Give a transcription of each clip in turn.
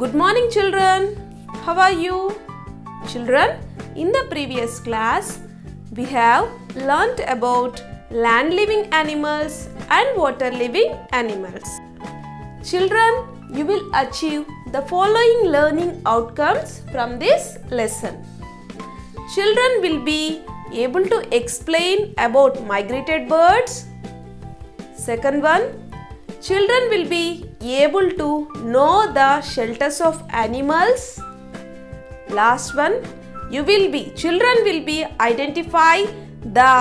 Good morning, children. How are you? Children, in the previous class, we have learnt about land living animals and water living animals. Children, you will achieve the following learning outcomes from this lesson. Children will be able to explain about migrated birds. Second one, children will be able to know the shelters of animals. Last one, children will be identify the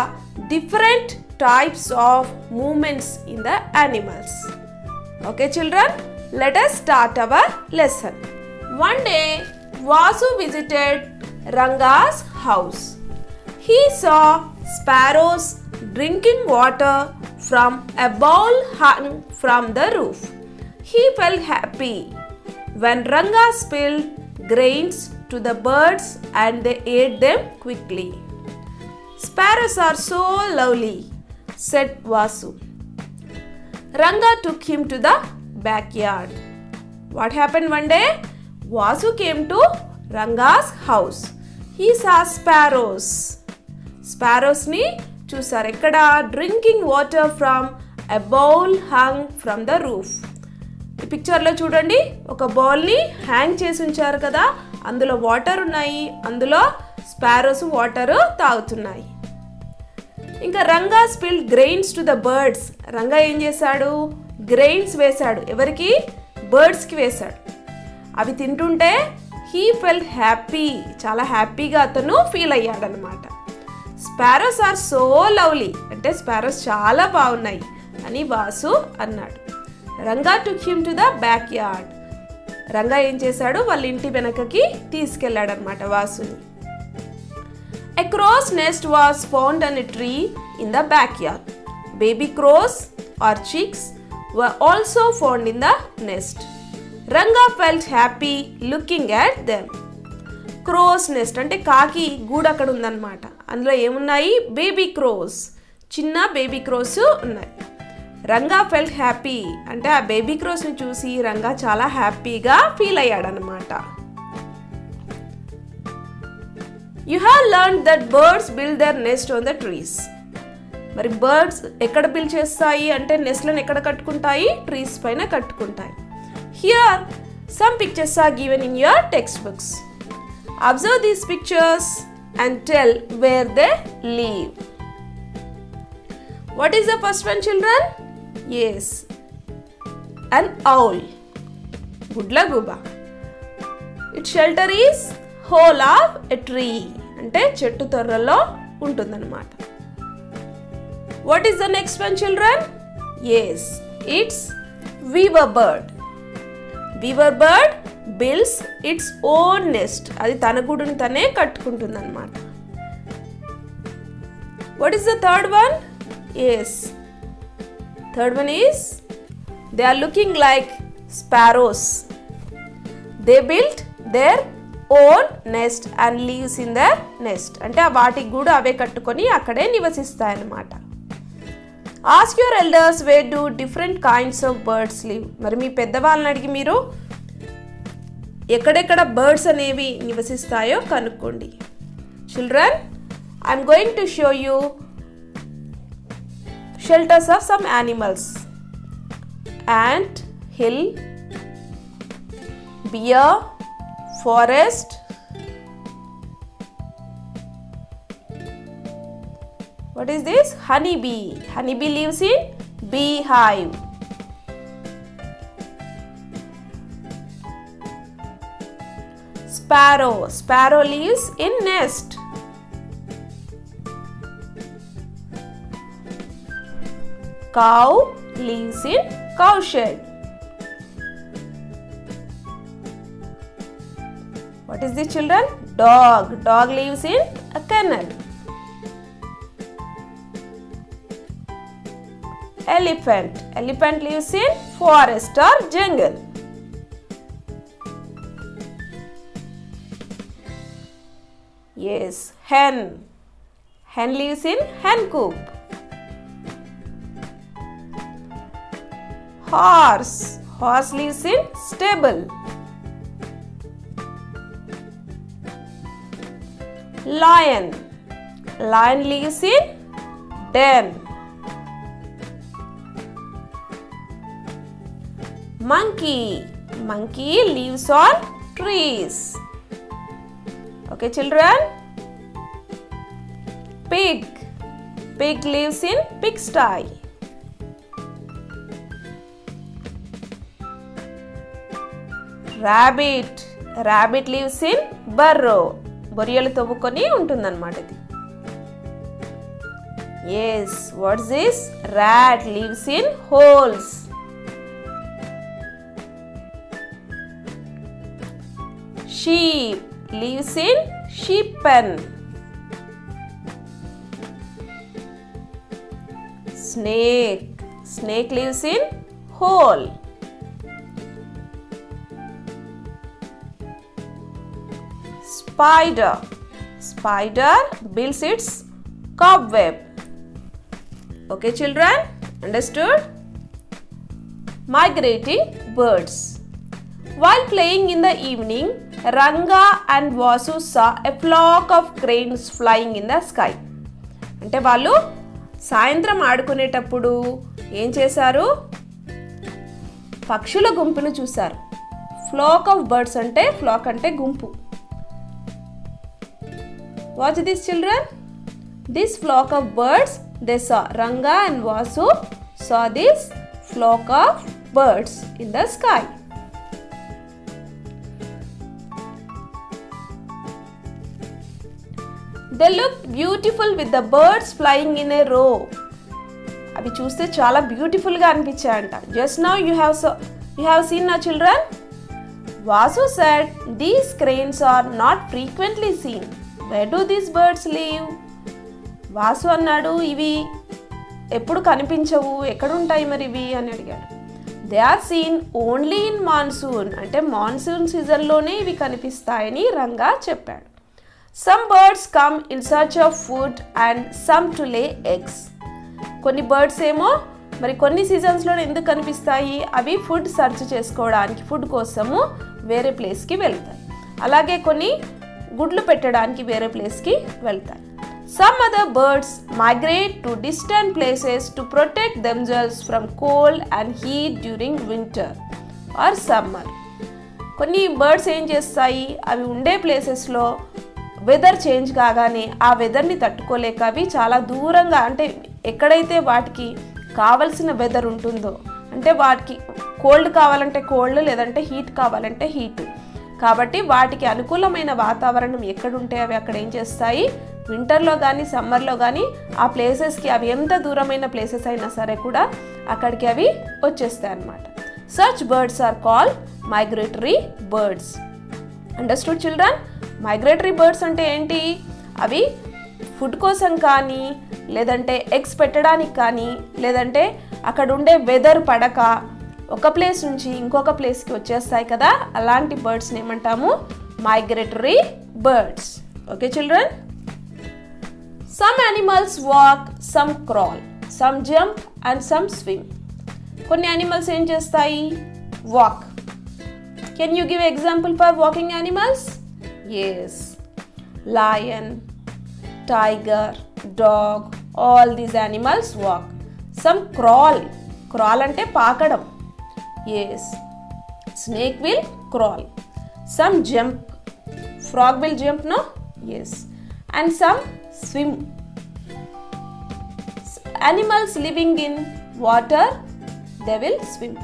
different types of movements in the animals. Okay children, let us start our lesson. One day, Vasu visited Ranga's house. He saw sparrows drinking water from a bowl hung from the roof. He felt happy when Ranga spilled grains to the birds and they ate them quickly. Sparrows are so lovely, said Vasu. Ranga took him to the backyard. What happened one day? Vasu came to Ranga's house. He saw sparrows. Sparrows ni చూసారు ఎక్కడ drinking water from a bowl hung from the roof. ఈ పిక్చర్లో చూడండి, ఒక బౌల్ని hang చేసి ఉంచారు కదా, అందులో వాటర్ ఉన్నాయి, అందులో స్పారోస్ వాటర్ తాగుతున్నాయి. ఇంకా Ranga spilled grains to the birds. Ranga ఏం చేశాడు? గ్రెయిన్స్ వేశాడు. ఎవరికి? బర్డ్స్కి వేశాడు. అవి తింటుంటే హీ ఫెల్ట్ హ్యాపీ, చాలా హ్యాపీగా అతను ఫీల్ అయ్యాడనమాట. స్పారోస్ ఆర్ సో లవ్లీ, అంటే స్పారోస్ చాలా బాగున్నాయి అని వాసు అన్నాడు. Ranga took him to the backyard. Ranga ఏం చేశాడు? వాళ్ళ ఇంటి వెనకకి తీసుకెళ్ళాడు అనమాట వాసుని. A crow's nest was found on a tree in the backyard. Baby crows or chicks were also found in the nest. Ranga felt happy looking at them. Crow's nest అంటే కాకి గూడు అక్కడ ఉందన్నమాట. అందులో ఏమున్నాయి? బేబీ క్రోస్, చిన్న బేబీ క్రోస్ ఉన్నాయి. Ranga felt happy అంటే ఆ బేబీ క్రోస్ని చూసి రంగా చాలా హ్యాపీగా ఫీల్ అయ్యాడనమాట. You have learned that birds build their nest on the trees. మరి బర్డ్స్ ఎక్కడ బిల్డ్ చేస్తాయి అంటే నెస్ట్లను ఎక్కడ కట్టుకుంటాయి? ట్రీస్ పైన కట్టుకుంటాయి. Here some pictures are given in your textbooks. Observe these pictures and tell where they live. What is the first one, children? Yes, an owl. Gudla guba. Its shelter is hole of a tree. అంటే చెట్టు తొర్రలో ఉంటుందన్నమాట. What is the next one, children? Yes, it's weaver bird. Weaver bird builds its own nest. అది తన గూడుని తనే కట్టుకుంటుంది అన్నమాట. What is the third one? Yes, third one is they are looking like sparrows. They built their own nest and lives in their nest. అంటే వాటి గూడు అవే కట్టుకొని అక్కడే నివసిస్తాయి అన్నమాట. Ask your elders where do different kinds of birds live. మరి మీ పెద్దవాళ్ళని అడిగి మీరు ఎక్కడెక్కడ బర్డ్స్ అనేవి నివసిస్తాయో కనుక్కోండి. Children, I'm going to show you shelters of some animals. Ant, hill, bear, forest. What is this? Honeybee. Honeybee lives in beehive. Sparrow. Sparrow lives in nest. Cow lives in cowshed. What is this, children? Dog. Dog lives in a kennel. Elephant. Elephant lives in forest or jungle. Yes, hen. Hen lives in hen coop. Horse. Horse lives in stable. Lion. Lion lives in den. Monkey. Monkey lives on trees. Okay, children. Pig. Pig lives in pigsty. Rabbit. Rabbit lives in burrow. బొరియలు తవ్వుకొని ఉంటుందన్నమాట ఇది. Yes, what's this? Rat lives in holes. Sheep lives in sheep pen. Snake. Snake lives in hole. Spider. Spider builds its cobweb. Okay, children, understood? Migrating birds. While playing in the evening, Ranga and Vasu saw a flock of cranes flying in the sky. అంటే వాళ్ళు సాయంత్రం ఆడుకునేటప్పుడు ఏం చేశారు? పక్షుల గుంపును చూశారు. Flax of birds అంటే flax అంటే గుంపు. Watch this, children. This flock of birds they saw. Ranga and Vasu saw this flock of birds in the sky. They looked beautiful with the birds flying in a row. అవి చూస్తే చాలా beautiful గా అనిపించాయంట. Just now you have seen now, children. Vasu said these cranes are not frequently seen. Where do these birds live? Vasu అన్నాడు ఇవి ఎప్పుడు కనిపించవు, ఎక్కడుంటాయి మరి ఇవి అని అడిగాడు. They are seen only in monsoon. అంటే మాన్సూన్ సీజన్లోనే ఇవి కనిపిస్తాయని రంగా చెప్పాడు. Some birds come in search of food and some to lay eggs. కొన్ని బర్డ్స్ ఏమో మరి కొన్ని సీజన్స్లో ఎందుకు కనిపిస్తాయి? అవి ఫుడ్ సర్చ్ చేసుకోవడానికి, ఫుడ్ కోసము వేరే ప్లేస్కి వెళ్తాయి. అలాగే కొన్ని గుడ్లు పెట్టడానికి వేరే ప్లేస్కి వెళ్తాయి. Some other birds migrate to distant places to protect themselves from cold and heat during winter or summer. కొన్ని బర్డ్స్ ఏం చేస్తాయి? అవి ఉండే ప్లేసెస్లో వెదర్ చేంజ్ కాగానే ఆ వెదర్ని తట్టుకోలేక అవి చాలా దూరంగా, అంటే ఎక్కడైతే వాటికి కావలసిన వెదర్ ఉంటుందో, అంటే వాటికి కోల్డ్ కావాలంటే కోల్డ్, లేదంటే హీట్ కావాలంటే హీట్, కాబట్టి వాటికి అనుకూలమైన వాతావరణం ఎక్కడుంటే అవి అక్కడ ఏం చేస్తాయి? వింటర్లో కానీ సమ్మర్లో కానీ ఆ ప్లేసెస్కి, అవి ఎంత దూరమైన ప్లేసెస్ అయినా సరే కూడా అక్కడికి అవి వచ్చేస్తాయి అన్నమాట. Such birds are called migratory birds. Understood children? Migratory birds అంటే ఏంటి? అవి ఫుడ్ కోసం కానీ, లేదంటే ఎగ్స్ పెట్టడానికి కానీ, లేదంటే అక్కడ ఉండే వెదర్ పడక ఒక ప్లేస్ నుంచి ఇంకొక ప్లేస్కి వచ్చేస్తాయి కదా, అలాంటి బర్డ్స్ని ఏమంటాము? Migratory birds. Okay children? Some animals walk, some crawl, some jump and some swim. కొన్ని యానిమల్స్ ఏం చేస్తాయి? Walk. Can you give example for walking animals? Yes, lion, tiger, dog, all these animals walk. Some crawl. Crawl అంటే పాకడం. Yes, snake will crawl. Some jump. Frog will jump, no? Yes. And some swim. Animals living in water, they will swim.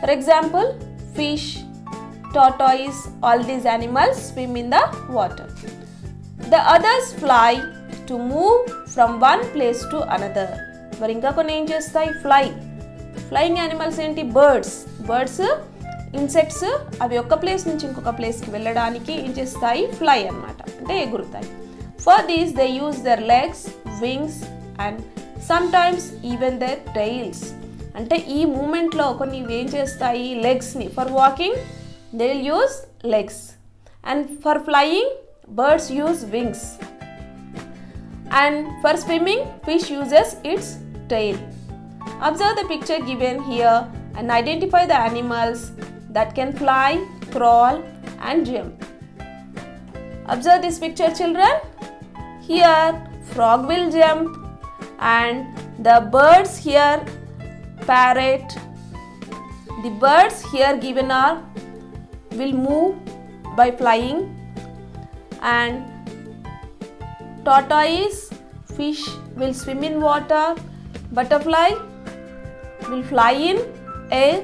For example, fish, tortoise, all these animals swim in the water. The others fly to move from one place to another. మరి ఇంకా కొన్ని ఏం చేస్తాయి? Fly. Flying animals ఏంటి? Birds. Birds, insects అవి ఒక place నుంచి ఇంకొక ప్లేస్కి వెళ్ళడానికి ఏం చేస్తాయి? ఫ్లై అన్నమాట, అంటే ఎగురుతాయి. For these they use their legs, wings and sometimes even their tails. అంటే ఈ మూమెంట్లో కొన్ని ఏం చేస్తాయి? లెగ్స్ని. For walking they will use legs, and for flying birds use wings, and for swimming fish uses its tail. Observe the picture given here and identify the animals that can fly, crawl and jump. Observe this picture, children. here frog will jump, and the birds here parrot. The birds here given are will move by flying, and tortoise fish will swim in water, butterfly will fly in air,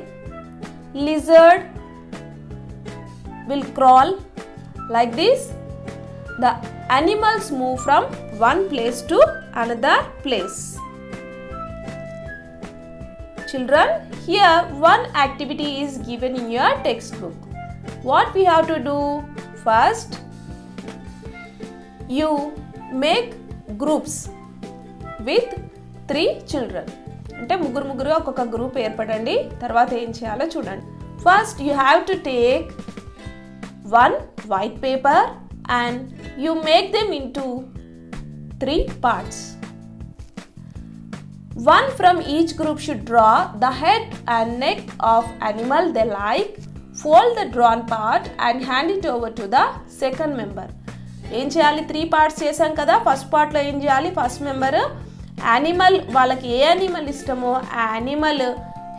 lizard will crawl. Like this, the animals move from one place to another place. Children, here one activity is given in your textbook. What we have to do? First, you make groups with 3 children. అంటే ముగ్గురు ఒక్కొక్క group ఏర్పడండి. తర్వాత ఏం చేయాలో చూడండి. First you have to take one white paper and you make them into 3 parts. One from each group should draw the head and neck of animal they like, fold the drawn part and hand it over to the second member. ఏం చేయాలి? 3 parts చేసాం కదా. First పార్ట్లో ఏం చేయాలి? First member animal, వాళ్ళకి ఏ animal ఇష్టమో ఆ యానిమల్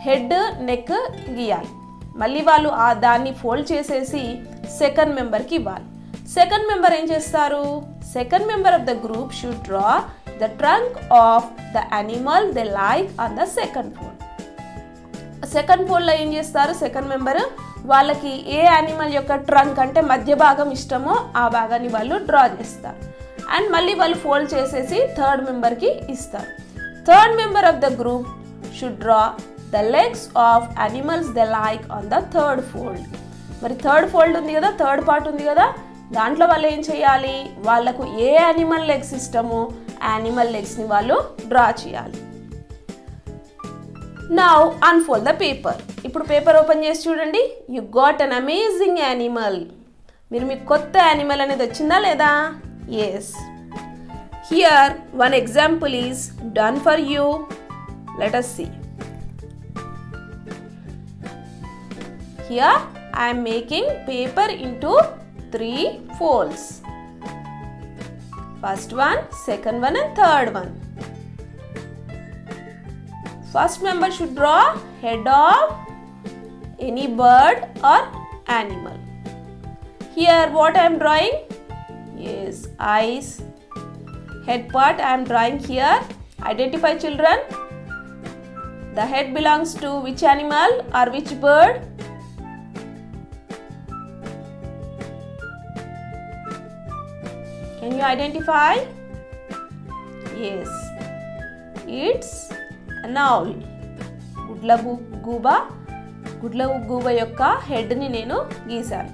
హెడ్ నెక్ గీయాలి. మళ్ళీ వాళ్ళు దాన్ని ఫోల్డ్ చేసేసి సెకండ్ మెంబర్కి ఇవ్వాలి. సెకండ్ మెంబర్ ఏం చేస్తారు? Second member of the group should draw the trunk of the animal they like on the second fold. Second ఫోల్డ్లో ఏం చేస్తారు? సెకండ్ మెంబర్ వాళ్ళకి ఏ యానిమల్ యొక్క ట్రంక్ అంటే మధ్య భాగం ఇష్టమో ఆ భాగాన్ని వాళ్ళు డ్రా చేస్తారు. అండ్ మళ్ళీ వాళ్ళు ఫోల్డ్ చేసేసి థర్డ్ మెంబర్కి ఇస్తారు. Third member of the group should draw the legs of animals they like on the third fold. మరి థర్డ్ ఫోల్డ్ ఉంది కదా, థర్డ్ పార్ట్ ఉంది కదా, దాంట్లో వాళ్ళు ఏం చేయాలి? వాళ్ళకు ఏ యానిమల్ లెగ్స్ ఇష్టమో యానిమల్ లెగ్స్ని వాళ్ళు డ్రా చేయాలి. Now unfold the paper. ఇప్పుడు పేపర్ ఓపెన్ చేసి చూడండి. You got an amazing animal. మీకు కొత్త యానిమల్ అనేది వచ్చిందా లేదా? Yes. Here one example is done for you. Let us see. Here I am making paper into 3 folds. First one, second one and third one. First member should draw head of any bird or animal. Here what I am drawing? Yes, eyes. Head part I am drawing here. Identify children. The head belongs to which animal or which bird? Can you identify? Yes, it's an owl. గుడ్లగూబ యొక్క హెడ్ని నేను గీశాను.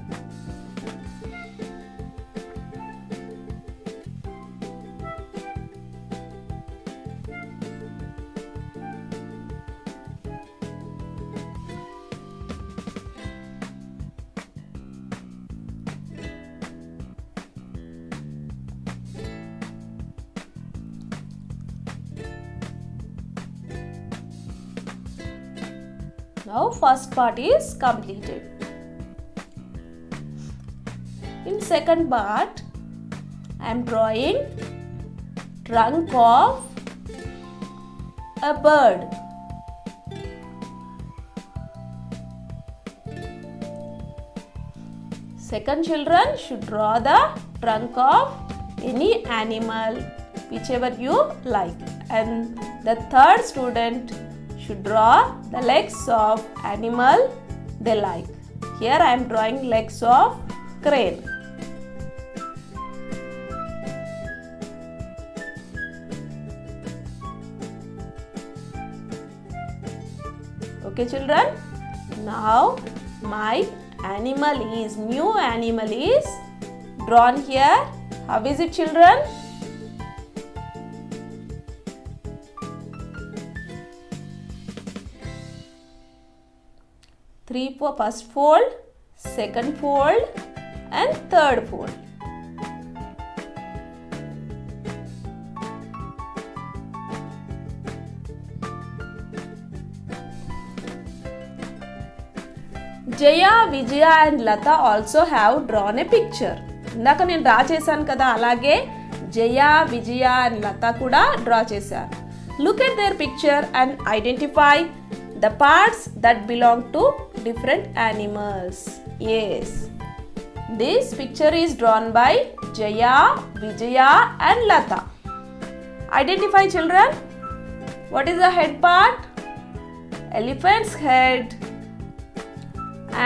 Now first part is completed. In second part, I am drawing trunk of a bird. Second children should draw the trunk of any animal, whichever you like. And the third student should draw the legs of animal they like. Here I am drawing legs of crane. Okay children, now my new animal is drawn here. How is it children? First fold, second fold and third fold. Jaya, Vijaya and Lata also have drawn a picture. ఇందాక నేను draw చేశాను కదా, అలాగే జయ, విజయ and లత కూడా draw చేశారు. Look at their picture and identify the parts that belong to different animals. Yes, this picture is drawn by Jaya, Vijaya and Lata. Identify, children. What is the head part? Elephant's head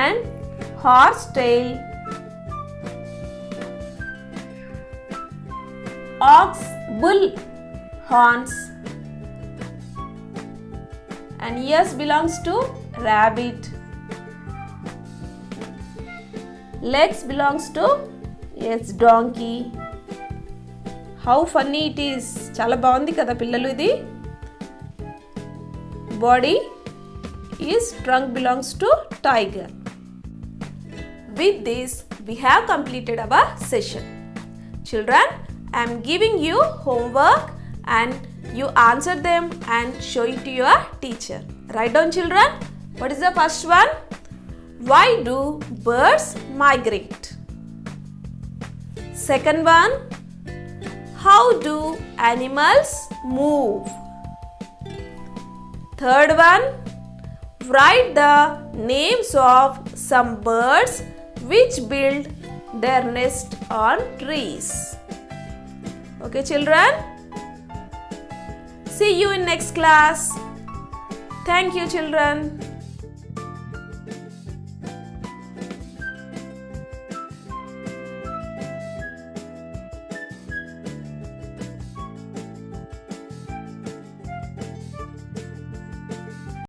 and horse tail, ox, bull horns, and ears belongs to rabbit, legs belongs to donkey. How funny it is. చాలా బాగుంది కదా పిల్లలు ఇది. Body is trunk belongs to tiger. With this we have completed our session. Children, I am giving you homework and you answer them and show it to your teacher. Write down, children. What is the first one? Why do birds migrate? Second one, how do animals move? Third one, write the names of some birds which build their nest on trees. Okay, children? See you in next class. Thank you, children.